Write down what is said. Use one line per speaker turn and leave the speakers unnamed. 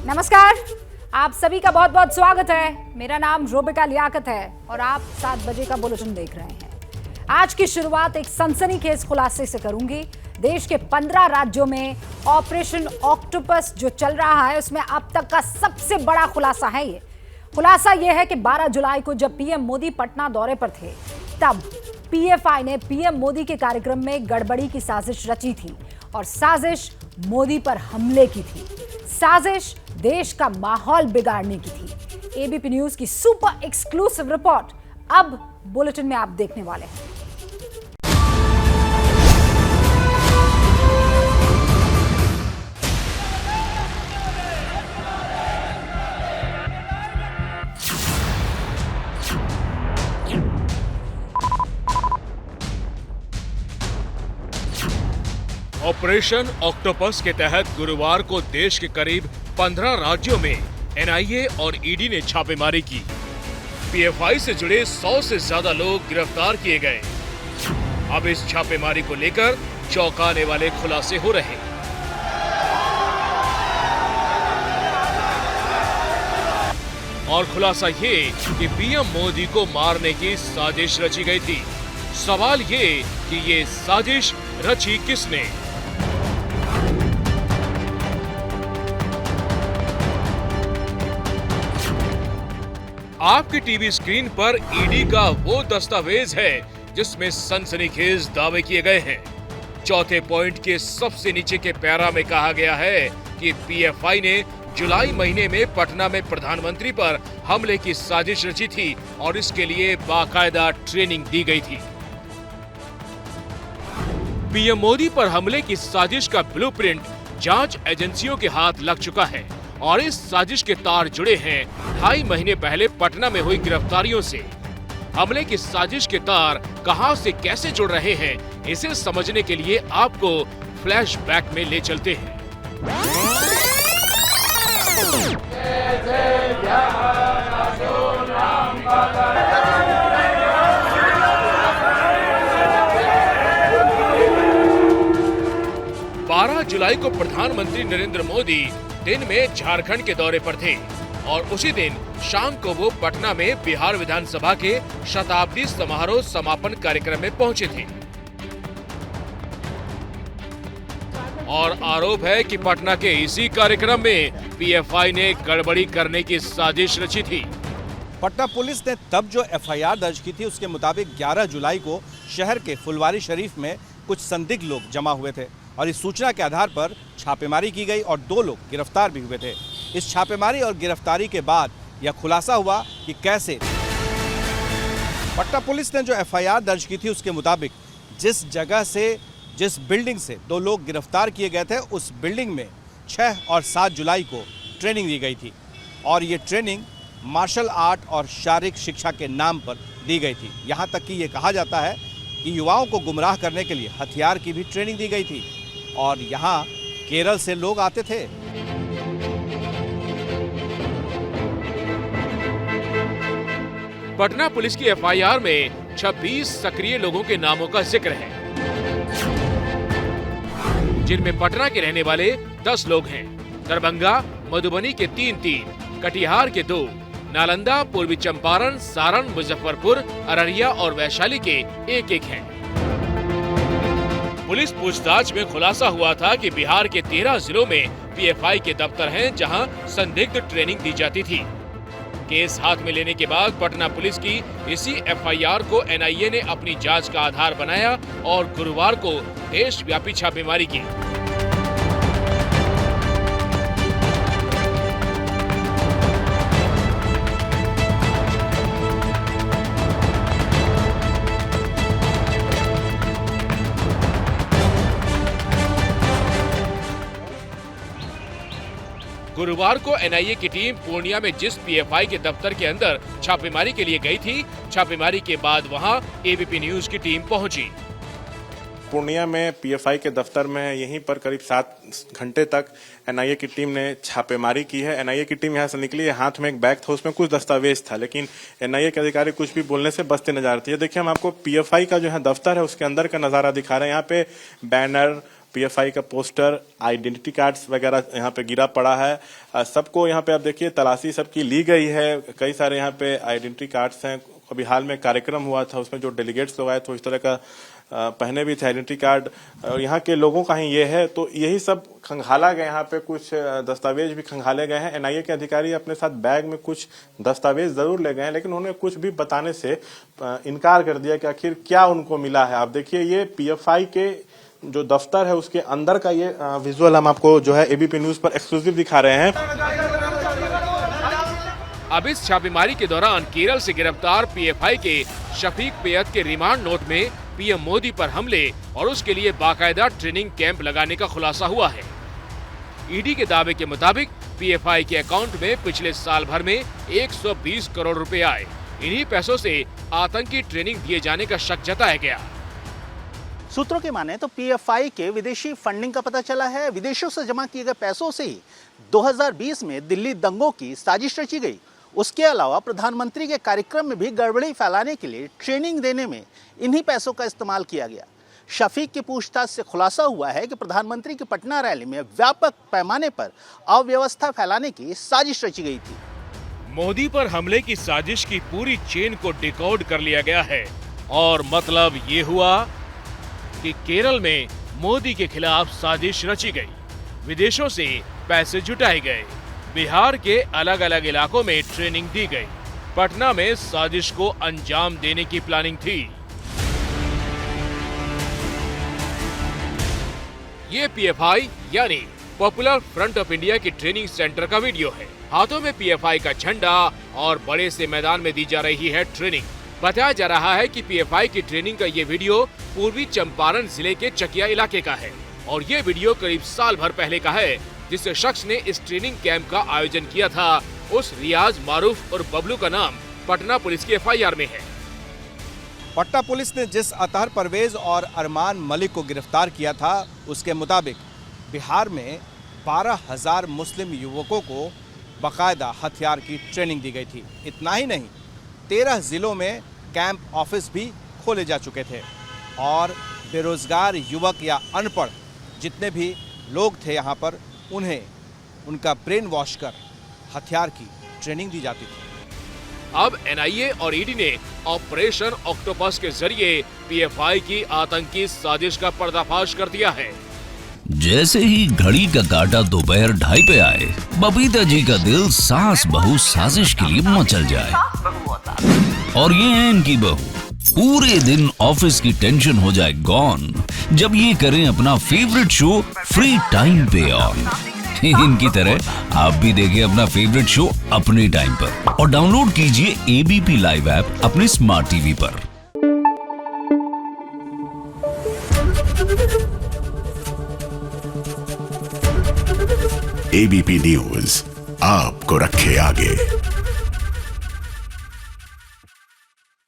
नमस्कार, आप सभी का बहुत बहुत स्वागत है। मेरा नाम रोबिका लियाकत है और आप 7 बजे का बुलेटिन देख रहे हैं। आज की शुरुआत एक सनसनीखेज खुलासे से करूंगी। देश के 15 राज्यों में ऑपरेशन ऑक्टोपस जो चल रहा है उसमें अब तक का सबसे बड़ा खुलासा है ये। खुलासा यह है कि 12 जुलाई को जब पीएम मोदी पटना दौरे पर थे तब पीएफआई ने पीएम मोदी के कार्यक्रम में गड़बड़ी की साजिश रची थी और साजिश मोदी पर हमले की थी। साजिश देश का माहौल बिगाड़ने की थी। एबीपी न्यूज की सुपर एक्सक्लूसिव रिपोर्ट अब बुलेटिन में आप देखने वाले हैं।
ऑपरेशन ऑक्टोपस के तहत गुरुवार को देश के करीब 15 राज्यों में एनआईए और ईडी ने छापेमारी की। पीएफआई से जुड़े 100 से ज्यादा लोग गिरफ्तार किए गए। अब इस छापेमारी को लेकर चौंकाने वाले खुलासे हो रहे हैं। और खुलासा ये कि पीएम मोदी को मारने की साजिश रची गई थी। सवाल ये कि ये साजिश रची किसने? आपकी टीवी स्क्रीन पर ईडी का वो दस्तावेज है जिसमें सनसनीखेज दावे किए गए हैं। चौथे पॉइंट के सबसे नीचे के पैरा में कहा गया है कि पीएफआई ने जुलाई महीने में पटना में प्रधानमंत्री पर हमले की साजिश रची थी और इसके लिए बाकायदा ट्रेनिंग दी गई थी। पीएम मोदी पर हमले की साजिश का ब्लूप्रिंट जांच एजेंसियों के हाथ लग चुका है और इस साजिश के तार जुड़े हैं 2.5 महीने पहले पटना में हुई गिरफ्तारियों से। हमले की साजिश के तार कहां से कैसे जुड़ रहे हैं, इसे समझने के लिए आपको फ्लैशबैक में ले चलते हैं। जुलाई को प्रधानमंत्री नरेंद्र मोदी दिन में झारखंड के दौरे पर थे और उसी दिन शाम को वो पटना में बिहार विधानसभा के शताब्दी समारोह समापन कार्यक्रम में पहुंचे थे। और आरोप है कि पटना के इसी कार्यक्रम में पीएफआई ने गड़बड़ी करने की साजिश रची थी।
पटना पुलिस ने तब जो एफआईआर दर्ज की थी उसके मुताबिक 11 जुलाई को शहर के फुलवारी शरीफ में कुछ संदिग्ध लोग जमा हुए थे और इस सूचना के आधार पर छापेमारी की गई और 2 लोग गिरफ्तार भी हुए थे। इस छापेमारी और गिरफ्तारी के बाद यह खुलासा हुआ कि कैसे पटना पुलिस ने जो एफआईआर दर्ज की थी उसके मुताबिक जिस जगह से, जिस बिल्डिंग से 2 लोग गिरफ्तार किए गए थे उस बिल्डिंग में 6 और 7 जुलाई को ट्रेनिंग दी गई थी और ये ट्रेनिंग मार्शल आर्ट और शारीरिक शिक्षा के नाम पर दी गई थी। यहाँ तक कि ये कहा जाता है कि युवाओं को गुमराह करने के लिए हथियार की भी ट्रेनिंग दी गई थी और यहाँ केरल से लोग आते थे।
पटना पुलिस की एफआईआर में 26 सक्रिय लोगों के नामों का जिक्र है, जिनमें पटना के रहने वाले 10 लोग हैं, दरभंगा मधुबनी के 3, कटिहार के 2, नालंदा, पूर्वी चंपारण, सारण, मुजफ्फरपुर, अररिया और वैशाली के 1 हैं। पुलिस पूछताछ में खुलासा हुआ था कि बिहार के 13 जिलों में पीएफआई के दफ्तर हैं जहां संदिग्ध ट्रेनिंग दी जाती थी। केस हाथ में लेने के बाद पटना पुलिस की इसी एफआईआर को एनआईए ने अपनी जांच का आधार बनाया और गुरुवार को देशव्यापी छापेमारी की। गुरुवार को एनआईए की टीम पूर्णिया में जिस पीएफआई के दफ्तर के अंदर छापेमारी के लिए गई थी, छापेमारी के बाद वहां एबीपी न्यूज की टीम पहुंची।
पूर्णिया में पीएफआई के दफ्तर में यहीं पर करीब 7 घंटे तक एनआईए की टीम ने छापेमारी की है। एनआईए की टीम यहां से निकली है, हाथ में एक बैग था, उसमें कुछ दस्तावेज था, लेकिन एनआईए के अधिकारी कुछ भी बोलने से बचते नजर आते हैं। देखिए, हम आपको पीएफआई का जो है दफ्तर है उसके अंदर का नजारा दिखा रहे हैं। यहाँ पे बैनर पीएफआई का पोस्टर, आइडेंटिटी कार्ड्स वगैरह यहाँ पे गिरा पड़ा है। सबको यहाँ पे आप देखिए तलाशी सबकी ली गई है। कई सारे यहाँ पे आइडेंटिटी कार्ड्स हैं। अभी हाल में कार्यक्रम हुआ था, उसमें जो डेलीगेट्स लोग आए थे इस तरह का पहने भी थे आइडेंटिटी कार्ड, और यहाँ के लोगों का ही ये है। तो यही सब खंगाला गया, यहाँ पे कुछ दस्तावेज भी खंगाले गए हैं। एनआईए के अधिकारी अपने साथ बैग में कुछ दस्तावेज जरूर ले गए हैं, लेकिन उन्होंने कुछ भी बताने से इनकार कर दिया कि आखिर क्या उनको मिला है। आप देखिए ये पीएफआई के जो दफ्तर है उसके अंदर का ये विजुअल हम आपको जो है एबीपी न्यूज पर एक्सक्लूसिव दिखा रहे हैं।
अब इस छापेमारी के दौरान केरल से गिरफ्तार पीएफआई के शफीक पैयत के रिमांड नोट में पीएम मोदी पर हमले और उसके लिए बाकायदा ट्रेनिंग कैंप लगाने का खुलासा हुआ है। ईडी के दावे के मुताबिक पीएफआई के अकाउंट में पिछले साल भर में 120 करोड़ रुपए आए। इन्हीं पैसों से आतंकी ट्रेनिंग दिए जाने का शक जताया गया।
सूत्रों की माने तो पीएफआई के विदेशी फंडिंग का पता चला है। विदेशों से जमा किए गए पैसों से ही 2020 में दिल्ली दंगों की साजिश रची गई। उसके अलावा प्रधानमंत्री के कार्यक्रम में भी गड़बड़ी फैलाने के लिए ट्रेनिंग देने में इन्हीं पैसों का इस्तेमाल किया गया। शफीक की पूछताछ से खुलासा हुआ है कि प्रधानमंत्री की पटना रैली में व्यापक पैमाने पर अव्यवस्था फैलाने की साजिश रची गई थी।
मोदी पर हमले की साजिश की पूरी चेन को डिकोड कर लिया गया है और मतलब ये हुआ कि केरल में मोदी के खिलाफ साजिश रची गई, विदेशों से पैसे जुटाए गए, बिहार के अलग अलग इलाकों में ट्रेनिंग दी गई, पटना में साजिश को अंजाम देने की प्लानिंग थी। ये पीएफआई यानी पॉपुलर फ्रंट ऑफ इंडिया की ट्रेनिंग सेंटर का वीडियो है। हाथों में पीएफआई का झंडा और बड़े से मैदान में दी जा रही है ट्रेनिंग। बताया जा रहा है कि पीएफआई की ट्रेनिंग का ये वीडियो पूर्वी चंपारण जिले के चकिया इलाके का है और ये वीडियो करीब साल भर पहले का है, जिस शख्स ने इस ट्रेनिंग कैंप का आयोजन किया था उस रियाज मारूफ और बबलू का नाम पटना पुलिस की एफआईआर में है।
पटना पुलिस ने जिस अतहर परवेज और अरमान मलिक को गिरफ्तार किया था उसके मुताबिक बिहार में 12,000 मुस्लिम युवकों को बाकायदा हथियार की ट्रेनिंग दी गई थी। इतना ही नहीं, 13 जिलों में कैंप ऑफिस भी खोले जा चुके थे और बेरोजगार युवक या अनपढ़ जितने भी लोग थे यहाँ पर उन्हें उनका ब्रेन वॉश कर हथियार की ट्रेनिंग दी जाती थी।
अब एनआईए और ईडी ने ऑपरेशन ऑक्टोपस के जरिए पीएफआई की आतंकी साजिश का पर्दाफाश कर दिया है।
जैसे ही घड़ी का काटा दोपहर 2:30 पे आए, बबीता जी का दिल सास बहू साजिश के लिए मचल जाए। और ये है इनकी बहू, पूरे दिन ऑफिस की टेंशन हो जाए गॉन जब ये करें अपना फेवरेट शो फ्री टाइम पे ऑन। इनकी तरह आप भी देखें अपना फेवरेट शो अपने टाइम पर और डाउनलोड कीजिए एबीपी लाइव ऐप अपने स्मार्ट टीवी पर।
एबीपी न्यूज आपको रखे आगे।